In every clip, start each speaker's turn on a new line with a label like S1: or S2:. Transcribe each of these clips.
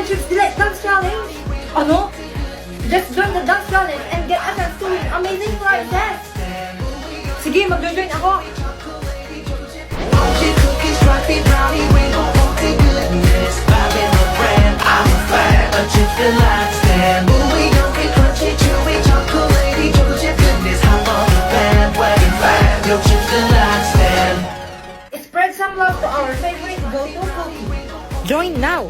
S1: Challenge with Delete Dance Challenge! Ano? Just join the dance challenge and get a chance to win amazing prizes! Sige, mag-join ako! Spread some love to our favorite go-to cookie. Join now!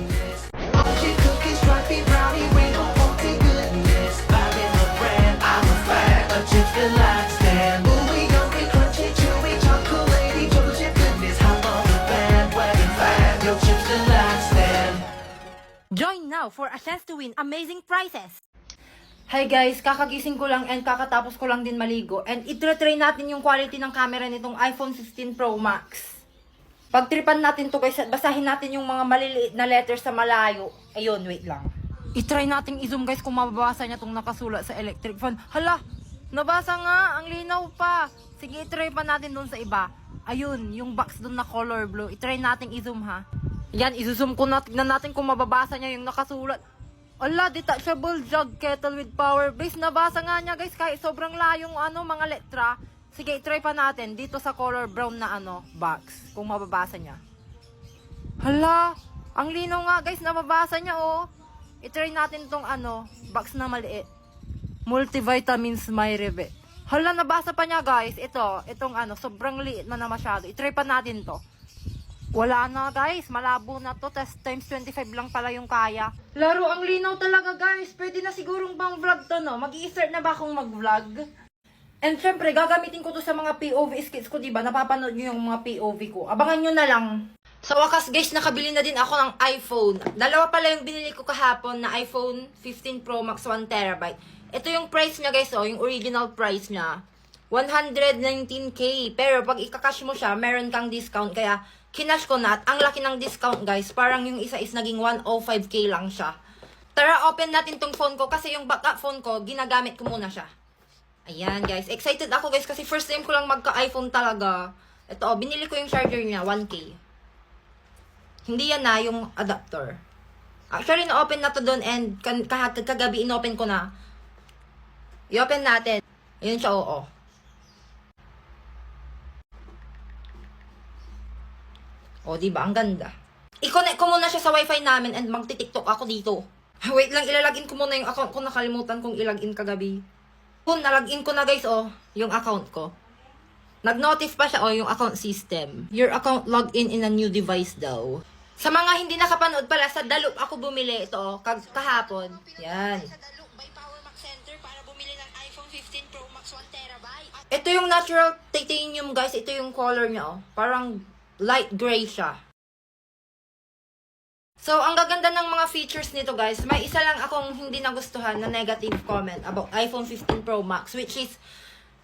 S1: Join now for a chance to win amazing prizes! Hi guys, kakagising ko lang and kakatapos ko lang din maligo and itry natin yung quality ng camera nitong iPhone 16 Pro Max. Pagtripan natin to guys at basahin natin yung mga maliliit na letters sa malayo. Ayun, wait lang. I-try natin i-zoom guys kung mababasa niya tong nakasulat sa electric fan. Hala, nabasa nga, ang linaw pa. Sige, i-try pa natin dun sa iba. Ayun, yung box dun na color blue. I-try natin i-zoom ha. Yan, i-zoom ko na, tignan natin kung mababasa niya yung nakasulat. Ala, detachable jug kettle with power base. Nabasa nga niya guys, kahit sobrang layong mga letra. Sige, i-try pa natin dito sa color brown na box, kung mababasa niya. Hala, ang linaw nga guys, nababasa niya oh. I-try natin tong box na maliit. Multivitamins Myreve. Hala, nabasa pa niya guys. Itong sobrang liit na masyado. I-try pa natin to. Wala na guys, malabo na to. Test times 25 lang pala yung kaya. Laro, ang linaw talaga guys. Pwede na sigurong pang vlog to no. Mag-i-start na ba akong mag-vlog? And syempre, gagamitin ko to sa mga POV skits ko, diba? Napapanood nyo yung mga POV ko. Abangan nyo na lang. Sa wakas guys, nakabili na din ako ng iPhone. Dalawa pala yung binili ko kahapon na iPhone 15 Pro Max 1TB. Ito yung price niya guys, yung original price niya. 119k. Pero pag ikakash mo siya, meron kang discount. Kaya kinash ko na at ang laki ng discount guys. Parang yung isa is naging 105k lang siya. Tara, open natin tong phone ko kasi yung backup phone ko, ginagamit ko muna siya. Ayan guys, excited ako guys kasi first time ko lang magka-iPhone talaga. Ito, binili ko yung charger niya, 1k. Hindi yan na yung adapter. Actually, na-open na to doon and kagabi in-open ko na. I-open natin. Ayun siya, oo. O, diba? Ang ganda. I-connect ko muna siya sa wifi namin and magti-tiktok ako dito. Wait lang, ilalagin ko muna yung account ko. Nakalimutan kong ilagin kagabi. Kung nalagin ko na guys, yung account ko. Nag-notif pa siya, yung account system. Your account logged in a new device daw. Sa mga hindi nakapanood pala, sa Dalup ako bumili ito, kahapon. Yan.
S2: Sa Dalup by Power Max Center para bumili ng iPhone 15 Pro Max 1TB.
S1: Ito yung natural titanium guys, ito yung color niya, Parang light gray siya. So, ang gaganda ng mga features nito guys, may isa lang akong hindi nagustuhan na negative comment about iPhone 15 Pro Max, which is,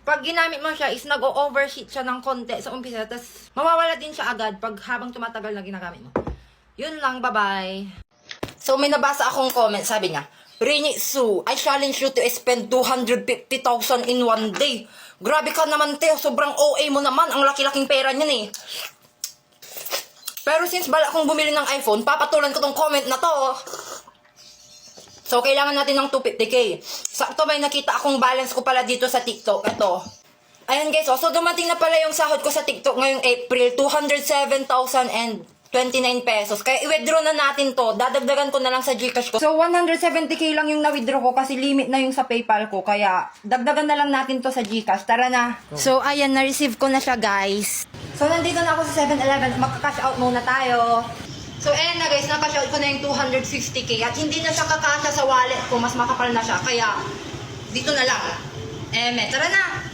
S1: pag ginamit mo siya is nag-overheat siya ng konti sa umpisa, tapos mawawala din siya agad pag habang tumatagal na ginagamit mo. Yun lang, bye-bye. So, may nabasa akong comment, sabi niya, Rini Su, I challenge you to spend 250,000 in one day. Grabe ka naman, Teo, sobrang OA mo naman, ang laki-laking pera niyan eh. Pero since bala kong bumili ng iPhone, papatulan ko tong comment na to. So, kailangan natin ng 250k. Sakto may nakita akong balance ko pala dito sa TikTok. Ito. Ayan guys, so dumating na pala yung sahod ko sa TikTok ngayong April. 207,029 pesos. Kaya i-withdraw na natin to. Dadagdagan ko na lang sa Gcash ko. So, 170k lang yung na-withdraw ko kasi limit na yung sa PayPal ko. Kaya, dagdagan na lang natin to sa Gcash. Tara na. So, ayan, na-receive ko na siya guys. So, nandito na ako sa 7-Eleven. Magka-cash out muna tayo. So, ayan na guys, na-cash out ko na yung 260k. At hindi na siya kakasya sa wallet ko. Mas makapal na siya. Kaya, dito na lang. Tara na!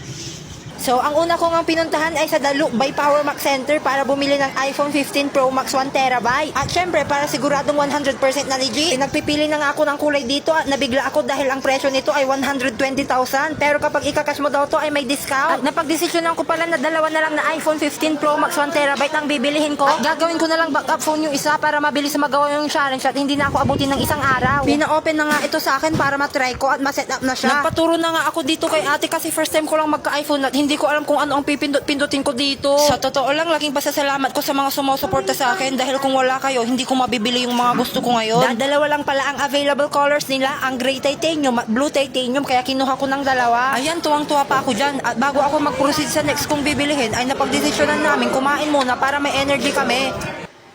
S1: So, ang una ko nga pinuntahan ay sa Dalup by Power Max Center para bumili ng iPhone 15 Pro Max 1TB. At syempre, para siguradong 100% na legit, nagpipili na nga ako ng kulay dito at nabigla ako dahil ang presyo nito ay 120,000. Pero kapag ikakash mo daw to ay may discount. At napagdesisyonan ko pala na dalawa na lang na iPhone 15 Pro Max 1TB ang bibilihin ko. At gagawin ko na lang backup phone yung isa para mabilis magawa yung challenge at hindi na ako abutin ng isang araw. Pina-open na nga ito sa akin para matry ko at ma-set up na siya. Nagpaturo na nga ako dito kay ate kasi first time ko lang magka-iPhone at hindi hindi ko alam kung ano ang pipindot-pindutin ko dito. Sa totoo lang, laking pasasalamat ko sa mga sumusuporta sa akin dahil kung wala kayo, hindi ko mabibili yung mga gusto ko ngayon. Dalawa lang pala ang available colors nila, ang gray titanium at blue titanium, kaya kinuha ko ng dalawa. Ayan, tuwang-tuwa pa ako dyan. At bago ako mag-proceed sa next kong bibilihin, ay napagdesisyonan namin kumain muna para may energy kami.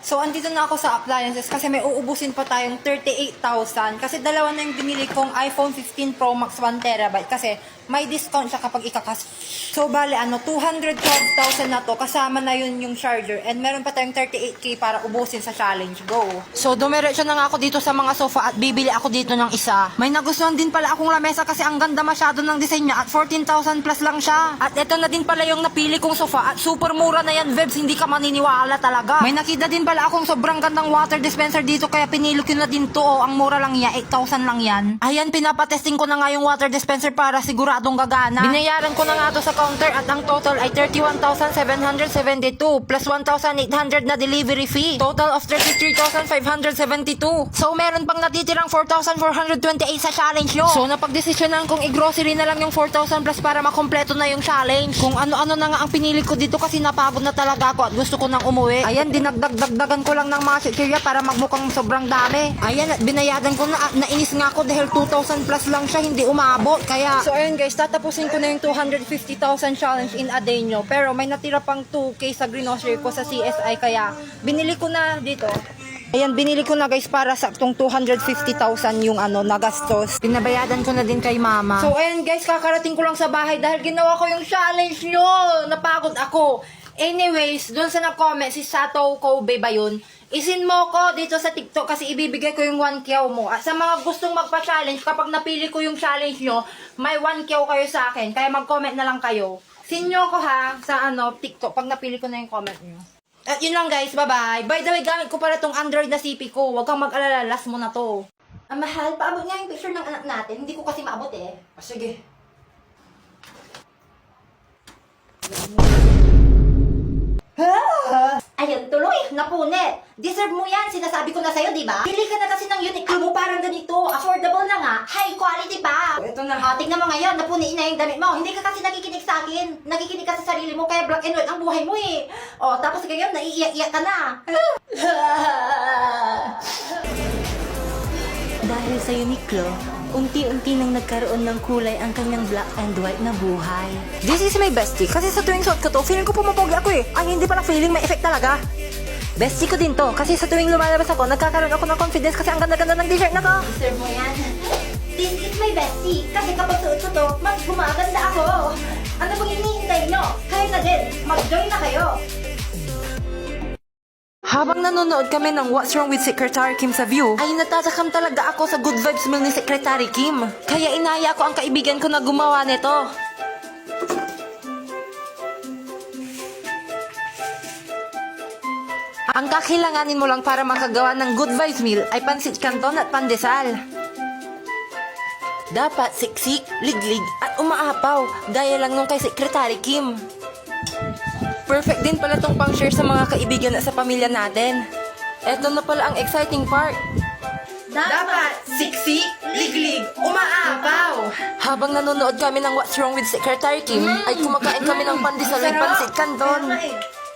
S1: So, andito na ako sa appliances kasi may uubusin pa tayong 38,000 kasi dalawa na yung binili kong iPhone 15 Pro Max 1TB kasi may discount siya kapag ikakas. So, bale, 212,000 na to kasama na yun yung charger and meron pa tayong 38K para ubusin sa challenge. Go! So, dumiretso na nga ako dito sa mga sofa at bibili ako dito ng isa. May nagustuhan din pala akong lamesa kasi ang ganda masyado ng design niya at 14,000 plus lang siya. At ito na din pala yung napili kong sofa at super mura na yan, Vebs. Hindi ka maniniwala talaga. May nakita din pala akong sobrang gandang water dispenser dito kaya pinili ko na din to. Oh, ang mura lang niya, 8,000 lang yan. Ayan, pinapatesting ko na nga yung water dispenser para siguradong gagana. Binayaran ko na nga to sa counter at ang total ay 31,772 plus 1,800 na delivery fee. Total of 33,572. So, meron pang natitirang 4,428 sa challenge nyo. So, napagdesisyonan kong i-grocery na lang yung 4,000 plus para makompleto na yung challenge. Kung ano-ano na nga ang pinili ko dito kasi napagod na talaga ako at gusto ko nang umuwi. Ayan, dinagdag-dagdagan ko lang ng mga chichirya para magmukhang sobrang dami. Ayan, at binayadan ko na at nainis nga ako dahil 2,000 plus lang siya, hindi umabot. Kaya, so ayun guys, tatapusin ko na yung 250,000 challenge in a day nyo. Pero may natira pang 2K sa grocery ko sa CSI kaya binili ko na dito. Ayan, binili ko na guys para sa saktong 250,000 yung nagastos. Pinabayadan ko na din kay mama. So ayan guys, kakarating ko lang sa bahay dahil ginawa ko yung challenge nyo. Napagod ako. Anyways, dun sa nag-comment, si Sato Kobe ba yun? Isin mo ko dito sa TikTok kasi ibibigay ko yung 1 kyaw mo. At sa mga gustong magpa-challenge, kapag napili ko yung challenge nyo, may 1 kyaw kayo sa akin. Kaya mag-comment na lang kayo. Sinyo ko ha, sa TikTok, pag napili ko na yung comment nyo. At yun lang guys, bye-bye. By the way, gamit ko pala tong Android na CP ko. Huwag kang mag-alala, last mo na to. Ang mahal, paabot nga yung picture ng anak natin. Hindi ko kasi maabot eh. Sige. Ayun, tuloy, napunit. Deserve mo yan, sinasabi ko na sa'yo, di ba? Pili ka na kasi ng Uniqlo mo parang ganito. Affordable na nga, high quality pa. Ito na.
S2: Tingnan mo ngayon, napuni na yung damit mo. Hindi ka kasi nakikinig sa akin. Nakikinig ka sa sarili mo, kaya black and white ang buhay mo eh. Tapos ngayon, naiiyak-iyak ka na.
S3: Dahil sa Uniqlo, unti-unti nang nagkaroon ng kulay ang kanyang black and white na buhay.
S1: This is my bestie. Kasi sa tuwing suot ko to, feeling ko pumapogi ako eh. Ay, hindi pala feeling, may effect talaga. Bestie ko din to. Kasi sa tuwing lumalabas ako, nagkakaroon ako ng confidence kasi ang ganda-ganda ng t-shirt na to.
S2: Deserve mo yan. This is my bestie. Kasi kapag suot ko to, mas gumaganda ako. Ano bang hinihintay nyo? Kayo na din. Mag-join na kayo.
S1: Habang nanonood kami ng What's Wrong with Secretary Kim sa View, ay natatakam talaga ako sa good vibes meal ni Secretary Kim. Kaya inaya ko ang kaibigan ko na gumawa nito. Ang kakailanganin mo lang para makagawa ng good vibes meal ay pansit canton at pandesal. Dapat siksik, liglig at umaapaw, gaya lang nung kay Secretary Kim. Perfect din pala tong pang-share sa mga kaibigan at sa pamilya natin. Eto na pala ang exciting part.
S2: Dapat
S1: siksik, liglig, umaapaw. Habang nanonood kami ng What's Wrong with Secretary Kim, ay kumakain kami ng pandesal with pansit canton.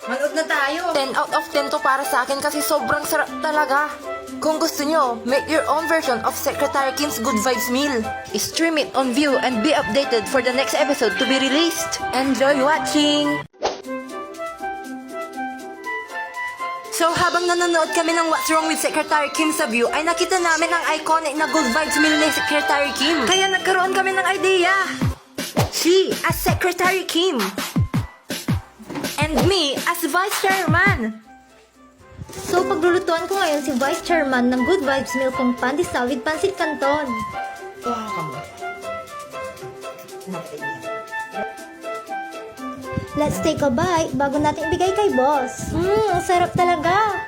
S2: Manood na tayo.
S1: 10 out of 10 to para sa akin kasi sobrang sarap talaga. Kung gusto nyo, make your own version of Secretary Kim's Good Vibes Meal. Stream it on View and be updated for the next episode to be released. Enjoy watching! So, habang nanonood kami ng What's Wrong with Secretary Kim sa View, ay nakita namin ang iconic na Good Vibes Meal ni Secretary Kim. Kaya nagkaroon kami ng idea. She as Secretary Kim. And me as Vice Chairman.
S4: So, paglulutuan ko ngayon si Vice Chairman ng Good Vibes Meal kong pandesal with pansit canton. Let's take a bite bago natin ibigay kay boss. Ang sarap talaga.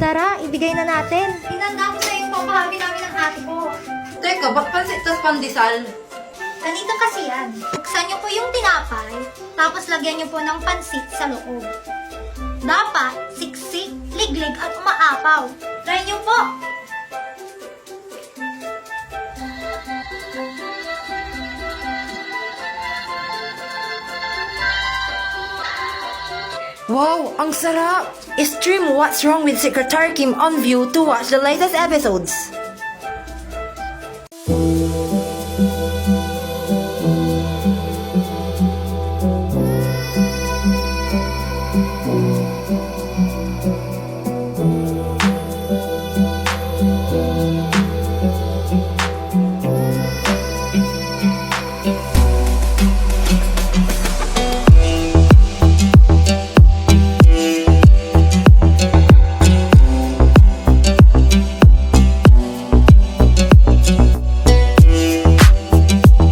S4: Tara, ibigay na natin.
S2: Hinanda ko sa yung papahagi namin ng ate ko.
S1: Teka, ba't pansit tas pandesal?
S4: Ganito kasi yan. Buksan niyo po yung tinapay, tapos lagyan niyo po ng pansit sa loob. Dapat siksik, liglig at umaapaw. Try niyo po!
S1: Wow, ang sarap! Stream What's Wrong with Secretary Kim on View to watch the latest episodes.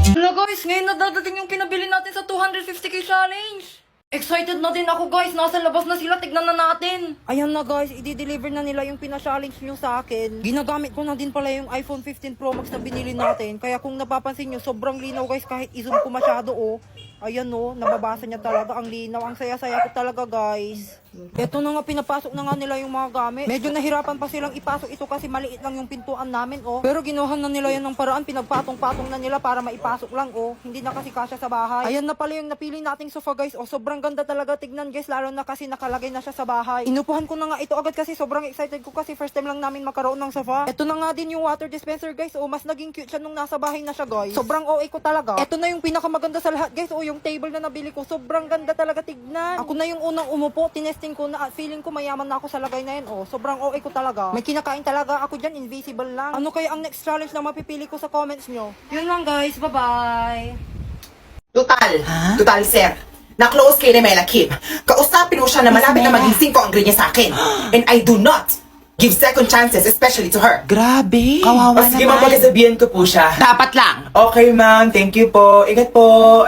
S1: Hello guys, ngayon na dadating yung pinabili natin sa 250k challenge. Excited na din ako guys, nasa labas na sila, tignan na natin. Ayan na guys, i-deliver na nila yung pina-challenge nyo sa akin. Ginagamit ko na din pala yung iPhone 15 Pro Max na binili natin. Kaya kung napapansin nyo, sobrang linaw guys kahit i-zoom ko masyado oh. Ayan oh, nababasa niya talaga, ang linaw, ang saya-saya ko talaga guys. Eto na nga, pinapasok na nga nila yung mga gamit. Medyo nahirapan pa silang ipasok ito kasi maliit lang yung pintuan namin oh. Pero ginuhan na nila yan ng paraan, pinagpatong-patong na nila para maipasok lang oh. Hindi na kasi kasya sa bahay. Ayan na pala yung napili nating sofa guys oh, sobrang ganda talaga tignan guys, lalo na kasi nakalagay na siya sa bahay. Inupuhan ko na nga ito agad kasi sobrang excited ko kasi first time lang namin magkaroon ng sofa. Eto na nga din yung water dispenser guys oh, mas naging cute siya nung nasa bahay na siya guys. Sobrang OA ko talaga. Eto na yung pinakamaganda sa lahat guys oh, yung table na nabili ko, sobrang ganda talaga tignan. Ako na yung unang umupo, tinesting ko na at feeling ko mayaman na ako sa lagay na yan oh. Sobrang OA ko talaga. May kinakain talaga ako dyan, invisible lang. Ano kaya ang next challenge na mapipili ko sa comments nyo? Yun lang guys, bye-bye!
S5: Total, sir. Na-close kay Mela Kim. Kausapin mo siya na malapit na maging 5 ang grade niya sa akin. And I do not give second chances, especially to her.
S6: Grabe.
S5: O
S6: Kawawa
S5: sige,
S6: naman.
S5: mapagasabihan ko po siya.
S6: Dapat lang.
S5: Okay, ma'am. Thank you po. Ingat po.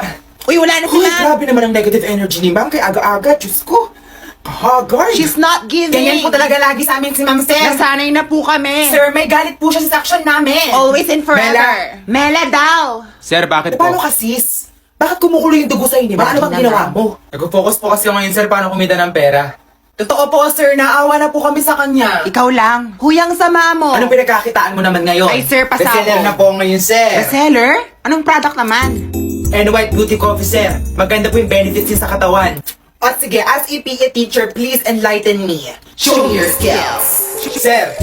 S6: Uy, wala na si
S5: Uy,
S6: ma'am.
S5: grabe naman ang negative energy ni ma'am. Kay aga-aga, Diyos ko. Kahagard.
S6: She's not giving.
S5: Ganyan po talaga lagi sa amin si ma'am, sir.
S6: Nasanay na po kami.
S5: Sir, may galit po siya sa section namin.
S6: Always and forever. Mela daw.
S7: Sir, bakit
S5: Paano
S7: po?
S5: ka, sis? Bakit kumukulo yung dugo sa inyo? Ano bang ginawa mo?
S7: Nag-focus po kasi ako ngayon, sir, paano kumita ng pera.
S5: Totoo po, sir. Naawa na po kami sa kanya.
S6: Ikaw lang. Huyang sama mo.
S5: Anong pinagkakitaan mo naman ngayon?
S6: Ay, sir, pasabog.
S5: Bestseller na po ngayon, sir.
S6: Seller? Anong product naman?
S5: And White Beauty Coffee, sir. Maganda po yung benefits niya sa katawan. At sige, as a PE teacher, please enlighten me. Show me your skills. Sir,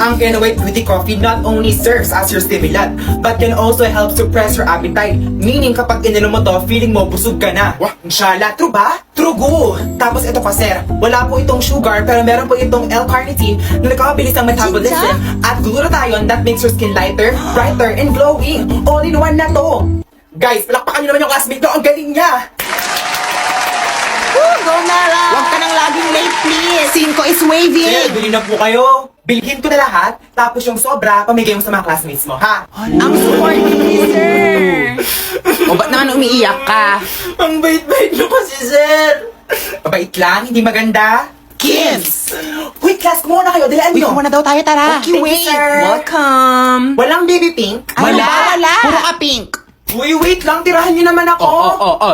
S5: ang White Beauty Coffee not only serves as your stimulant, but can also help suppress your appetite. Meaning, kapag ininom mo to, feeling mo busog ka na. Wah, inshallah, true ba? True go! Tapos ito pa, sir. Wala po itong sugar, pero meron po itong L-carnitine na nagkakabilis ng metabolism at glutathione that makes your skin lighter, brighter, and glowing. All in one na to. Guys, palakpakan niyo naman yung classmate ko. Ang galing niya!
S6: Go, Mela. Huwag ka nang laging late, please. 5 is
S5: Sir,
S6: waving.
S5: bili na po kayo. Bilhin ko na lahat, tapos yung sobra, pamigay mo sa mga classmates mo, ha?
S6: Ang supportive ni sir. O ba't naman umiiyak ka?
S5: Ang bait-bait nyo kasi, sir! Mabait lang, hindi maganda.
S6: Kids.
S5: Wait, class, kumuha na kayo, dilaan
S6: Uy,
S5: nyo.
S6: kung na daw tayo, tara.
S5: Okay, wait.
S6: Welcome.
S5: Walang baby pink?
S6: Ay,
S5: Wala.
S6: wala. Puro ka pink.
S5: Uy, wait lang, tirahan nyo naman ako.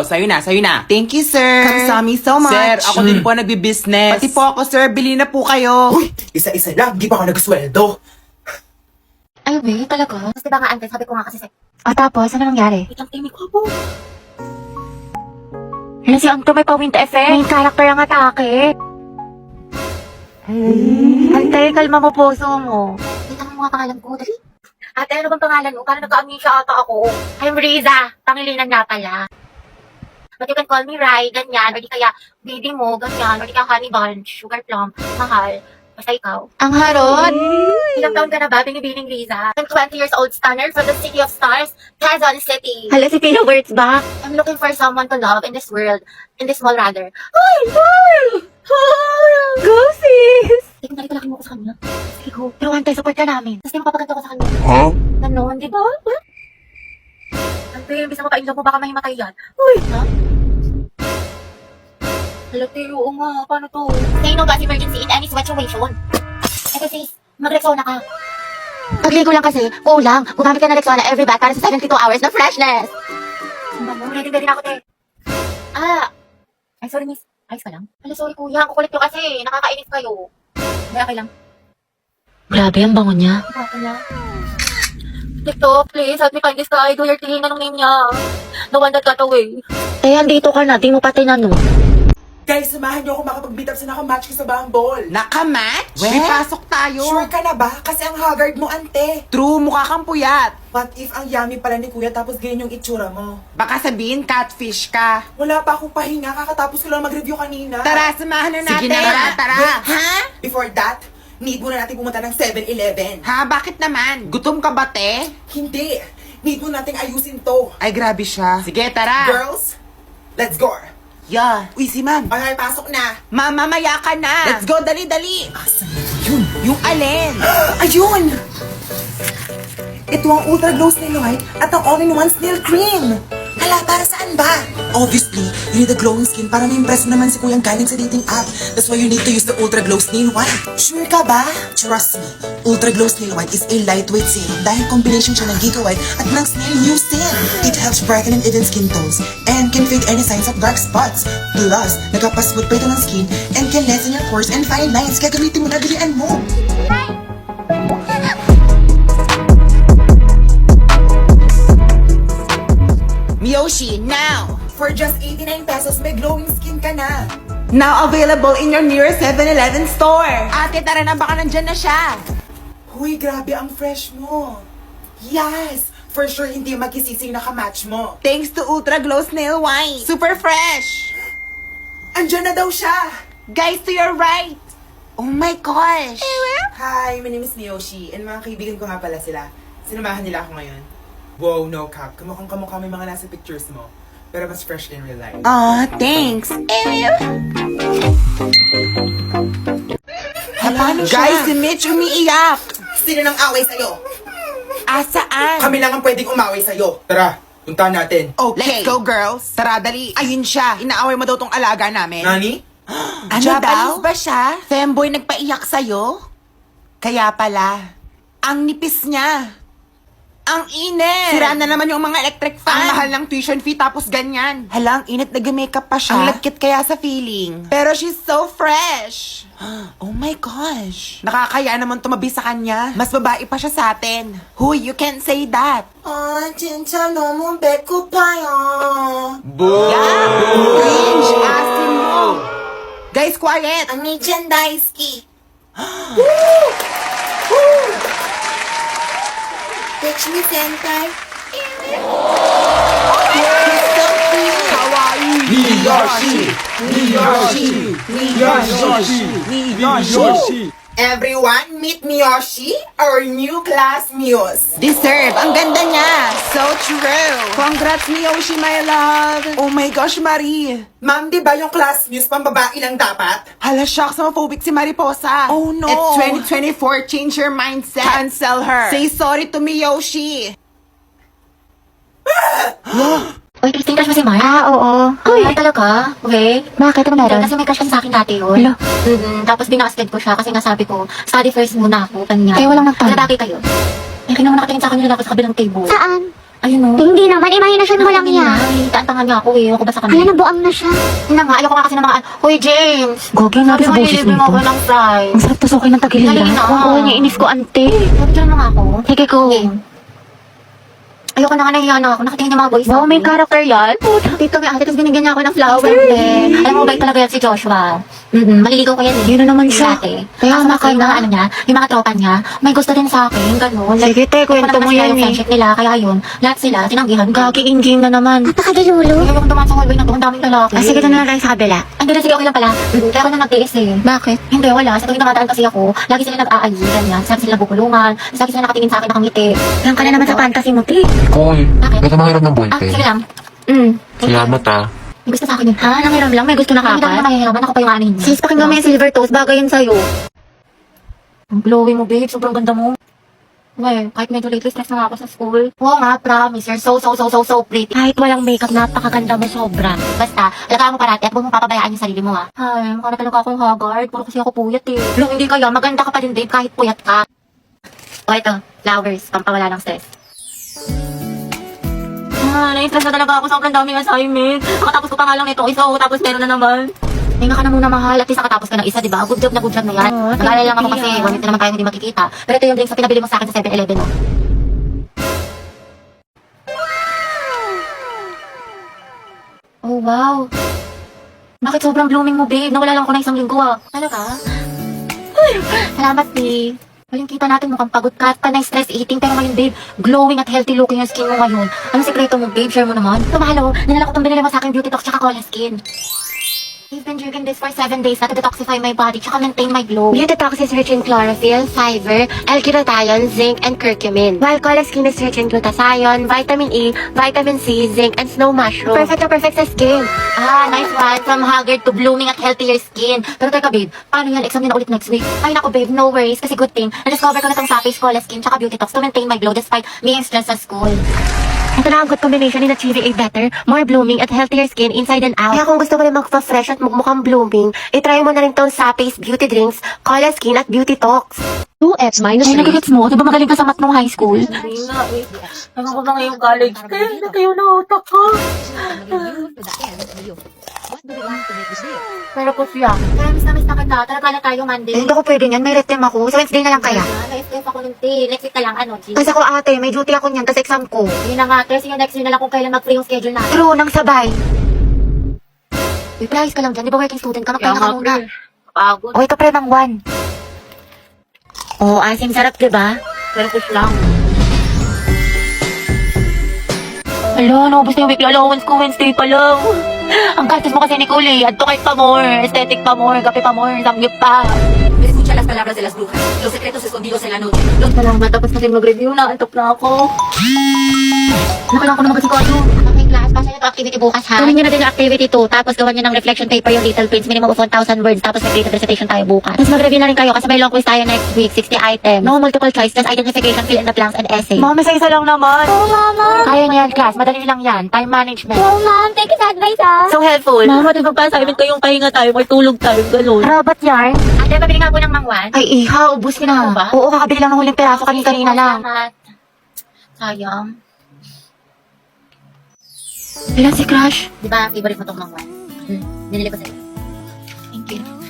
S7: Sa'yo na, sa'yo na.
S6: Thank you, sir. Kamsami so much.
S7: Sir, ako din po nagbi-business.
S6: Pati po ako, sir. Bili na po kayo.
S5: Uy, isa-isa lang, di pa ako nag-sweldo.
S2: Ay, wait, talaga? Mas diba nga, Ante, sabi ko nga kasi tapos, ano nangyari? Itang timik ko po. Yan si Anto, may pa-wind effect. Main character ang atake. Ante, kalma mo puso mo. Kita mo mga pangalan ko, dali. Ate, ano bang pangalan mo? Parang nagka-amnesia ata ako. I'm Riza. Pangilinan nga pala. But you can call me Rai, ganyan. Or di kaya baby mo, ganyan. Or di kaya honey bunch, sugar plum, mahal. Basta ikaw. Ang harot! Ilang taon ka na ba, binibining Riza? I'm 20 years old stunner from the city of stars, Quezon City. Hala, si Pino Words ba? I'm looking for someone to love in this world. In this world, rather. Ay, boy! Go, sis! Hindi ko nakita mo ko sa kanya. Sige, go. Pero one time, support ka namin. Tapos di mapapaganda ko sa kanya. Huh? Ganon, di ba? Ante, imbis na makainlove mo, baka mahimatay yan. Uy! Ha? Hala, Teo, oo nga. Paano to? Say no gas emergency in any situation. Eto sis, mag-Rexona ka. Pagligo lang kasi, kulang. Gumamit ka ng Rexona every bath para sa 72 hours na freshness. Ready na ako, te. Ay, sorry miss. Ayos ka lang? Hala, sorry kuya. Ang kukulit nyo kasi. Nakakainis kayo. May okay lang. Grabe, ang bango niya. Grabe niya. TikTok, please, help me find this guy. Do your thing. Anong name niya? The one that got away. Eh, andito ka na. Di mo pa tinanong.
S5: Guys, samahan niyo ako makapag-meet up sa nakamatch ko sa Bumble.
S6: Nakamatch?
S5: We?
S6: May pasok tayo.
S5: Sure ka na ba? Kasi ang haggard mo, ante.
S6: True, mukha kang puyat.
S5: What if ang yummy pala ni kuya tapos ganyan yung itsura mo?
S6: Baka sabihin catfish ka.
S5: Wala pa akong pahinga, kakatapos ko lang mag-review kanina.
S6: Tara, samahan na natin.
S5: Sige na,
S6: tara. Ha?
S5: Before that, need muna natin pumunta ng 7-Eleven.
S6: Ha? Bakit naman? Gutom ka ba, te?
S5: Hindi. Need muna nating ayusin to.
S6: Ay, grabe siya. Sige, tara.
S5: Girls, let's go.
S6: Yeah. Uy, si ma'am.
S5: Okay, pasok na.
S6: Ma'am, mamaya ka na. Let's go, dali-dali.
S5: Asan na yun?
S6: Yung alin?
S5: Ayun! Ito ang Ultra Glow Snail White at ang All-in-One Snail Cream. Hala, para saan ba? Obviously, you need a glowing skin para ma-impress mo naman si kuyang galing sa dating app. That's why you need to use the Ultra Glow Snail White. Sure ka ba? Trust me, Ultra Glow Snail White is a lightweight serum dahil combination siya ng Giga White at ng Snail Mucin. It helps brighten and even skin tones and can fade any signs of dark spots. Plus, nagpapasmooth pa ito ng skin and can lessen your pores and fine lines. Kaya gamitin mo na, bilian mo.
S6: Miyoshi, now!
S5: For just 89 pesos, may glowing skin ka na.
S6: Now available in your nearest 7-Eleven store. Ate, tara na, baka nandyan na siya.
S5: Huy, grabe ang fresh mo. Yes! For sure, hindi magkisising nakamatch mo.
S6: Thanks to Ultra Glow Snail White. Super fresh.
S5: Andyan na daw siya!
S6: Guys, to your right. Oh my gosh.
S5: Hi, my name is Miyoshi, and mga kaibigan ko nga pala sila. Sinamahan nila ako ngayon. Wow, no cap. Kamukhang kamukha may mga nasa pictures mo. Pero mas fresh in real life.
S6: Aw, thanks. Paano siya? Guys, si Mitch umiiyak.
S5: Sino nang away sa'yo?
S6: Asaan?
S5: Kami lang ang pwedeng umaway sa'yo. Tara, puntahan natin.
S6: Okay. Let's go, girls. Tara, dali. Ayun siya. Inaaway mo daw tong alaga namin.
S5: Nani?
S6: Ano daw? Ba siya? Femboy nagpaiyak sa'yo? Kaya pala. Ang nipis niya. Ang init! Sira na naman yung mga electric fan. Ang mahal ng tuition fee tapos ganyan. Hala, ang init, nag-makeup pa siya. Ang lagkit kaya sa feeling. Pero she's so fresh. Oh my gosh. Nakakaya naman tumabi sa kanya. Mas babae pa siya sa atin. Huy, you can't say that.
S5: Ay, 진짜 너무 배고파요.
S6: Yeah! Cringe! Asin mo! Guys, quiet!
S5: 언니 젠 다이스키. Catch me, senpai. Everyone, meet Miyoshi, our new class muse.
S6: Deserve. Ang ganda niya. So true. Congrats, Miyoshi, my love. Oh my gosh, Marie.
S5: Ma'am, di ba yung class muse pambabae lang dapat?
S6: Hala, shocks, homophobic si Mariposa. Oh no. It's 2024. Change your mindset. Cancel her. Say sorry to Miyoshi.
S2: Uy, Christine, crush mo si Mar? Oo. Ay, talaga? Okay. Bakit? Ano meron? Kasi may crush kasi sa akin dati yun. Hello? Tapos binasted ko siya kasi nga sabi ko, study first muna ako, kanya. Kaya walang nagtanong. Nalabaki kayo. Eh, kaya naman nakatingin sa akin nila ako sa kabilang table.
S8: Saan?
S2: Ayun o.
S8: Hindi naman, imahinasyon mo lang yan.
S2: Ay, taantangan niya ako eh. Ako ba sa kanya?
S8: Kaya nabuang na siya.
S2: Yun na nga, ayoko nga kasi ng mga, Hoy, James!
S8: Gogi,
S2: Sabi mo, ililibre mo ako ng fries.
S8: Ang sarap tusukin ng tagiliran.
S2: Dali na.
S8: Oo, niinis ko, ante.
S2: Nabigyan mo nga ako.
S8: Sige ko.
S2: Ayoko na nga, nahiya na ako. Nakatingin yung mga boys.
S8: Wow, may character yan.
S2: Dito may ate, tapos binigyan niya ako ng flower. Alam mo, bait talaga yan si Joshua. Maliligaw ko yan eh.
S8: Yun na naman siya.
S2: Dati.
S8: Kaya
S2: Tapos
S8: maka
S2: yung mga ano niya, yung mga tropa niya, may gusto din sa akin, ganun.
S8: Sige, te, kwento mo yan
S2: yung
S8: eh.
S2: friendship nila, kaya yun, lahat sila, tinanggihan ko.
S8: Gagi, ingging na naman. Napakagilulu.
S2: Kaya yung dumaan sa hallway na to, ang daming lalaki.
S8: Sige, doon na lang sa kabila.
S2: Hindi na, sige, okay lang pala. Kaya ako na nag-tiis eh.
S8: Bakit?
S2: Hindi, wala. Sa tuwing dumadaan kasi ako, lagi sila nag-aali, ganyan. Sabi sila bubulungan, sabi sila nakatingin sa akin, nakangiti.
S8: Yan ka na naman sa fantasy mo, te.
S9: Koy,
S2: Bakit?
S9: ito mahirap ng
S2: Ah,
S9: boyfriend.
S2: sige lang.
S9: Salamat ah.
S2: May gusto sa akin yun.
S8: Ha? Nangiram lang? May gusto na
S2: Hindi naman
S8: kapat?
S2: mahihiraman, ako pa yung anin niya.
S8: Sis, pakinggan mo yung silver toast. Bagay yun sa'yo.
S2: Ang glowy mo, babe. Sobrang ganda mo. Well, kahit medyo lately stress na nga ako sa school. Oo nga, promise. You're so pretty.
S8: Kahit walang makeup, napakaganda mo sobra.
S2: Basta, alagaan mo parati at huwag mong papabayaan yung sarili mo, ha? Ay, mukha na talaga akong haggard. Puro kasi ako puyat, eh. Long, hindi kaya. Maganda ka pa rin, babe, kahit puyat ka. O, ito. Flowers. Pampawala ng stress. Na-stress na talaga ako. Sobrang daming assignment. Nakatapos ko pa nga lang ito. Isa, tapos meron na naman. Hinga ka na muna, mahal. At least nakatapos ka ng isa, di ba? Good job na yan. Nag-aalala lang ako kasi, one minute naman tayo hindi makikita. Pero ito yung drinks na pinabili mo sa akin sa 7-Eleven, no? Oh, wow. Bakit sobrang blooming mo, babe? Nawala lang ako ng isang linggo, ah. Talaga? Salamat, babe. Walang kita natin mukhang pagod ka at panay stress eating. Pero ngayon, babe, glowing at healthy looking yung skin mo ngayon. Anong sekreto mo, babe? Share mo naman. Tumahalo, nanala ko itong binili mo sa akin Beauty Talks tsaka Cola Skin. I've been drinking this for 7 days na to detoxify my body tsaka maintain my glow.
S8: Beauty Talks is rich in chlorophyll, fiber, L-glutathione, zinc, and curcumin. While Cola Skin is rich in glutathione, vitamin E, vitamin C, zinc, and snow mushroom. Perfect na perfect sa skin.
S2: Ah, nice one. From haggard to blooming at healthier skin. Pero teka, babe, paano yan? Exam na ulit next week. Ay, naku, babe, no worries. Kasi good thing, na-discover ko na itong Sapi's Cola Skin tsaka Beauty Talks to maintain my glow despite being stressed sa school.
S8: Ito na ang good combination in achieving a better, more blooming, at healthier skin inside and out. Kaya kung gusto mo rin magpa-fresh at magmukhang blooming, itry mo na rin tong Sapi's Beauty Drinks, Cola Skin, at Beauty Talks. 2x minus
S2: Ay, nagigits mo? Di ba magaling ka sa math nung high school? Hindi nga eh. Ano ko na ngayong college? Kaya na kayo na utak ko. Pero po siya. Kaya miss na kita. Talaga na tayo Monday.
S8: Hindi ko pwede niyan, may red time ako. Sa Wednesday na lang kaya.
S2: Na-escape ako ng day. Next week na lang, ano, G?
S8: Kasi ako ate, may duty ako niyan, tas exam ko.
S2: Yun na nga, Tres, yung next week na lang kung kailan mag-free yung schedule natin.
S8: True, nang sabay. Reply ka lang dyan, di ba working student ka? Magpahinga ka muna.
S2: Pagod.
S8: Okay ka pre ng 1. Oo, asim sarap, di ba?
S2: Pero push lang.
S8: Alo, naubos na yung weekly allowance ko, Wednesday pa lang. Ang gastos mo kasi, Nicole, add to kahit pa more, aesthetic pa more, kape pa more, samgyup pa.
S10: Escucha las palabras de las brujas, los secretos escondidos en la noche.
S2: Salamat, tapos na din mag-review na. Antok na ako. Nakailangan ko na mag-asikaso.
S8: Okay, class, pasa nyo ito activity bukas, ha? Gawin nyo na din yung activity 2, tapos gawan nyo ng reflection paper yung little prints, minimum of 1,000 words, tapos may creative recitation tayo bukas. Tapos mag-review na rin kayo kasi may long quiz tayo next week, 60 items. No multiple choice, just identification, fill in the blanks, and essay.
S2: Mami, sa isa lang naman.
S8: Oh, mama!
S2: Kaya niya yan, class. Madali lang yan. Time management.
S8: Oh, ma'am, thank you sa advice, ha?
S2: So helpful. Mama, di ba pa assignment kayong pahinga tayo, may tulog tayo, ganun.
S8: Robot yarn?
S2: Ate, pabili nga po ng mangwan.
S8: Ay, iha, ubus ka na.
S2: ba?
S8: Oo, kakabili lang ng huling peraso kanina lang.
S2: Salamat. Sayang.
S8: Ilan si Crush?
S2: Di ba, favorite mo tong mangwan? Binili ko sa'yo.
S8: Thank you.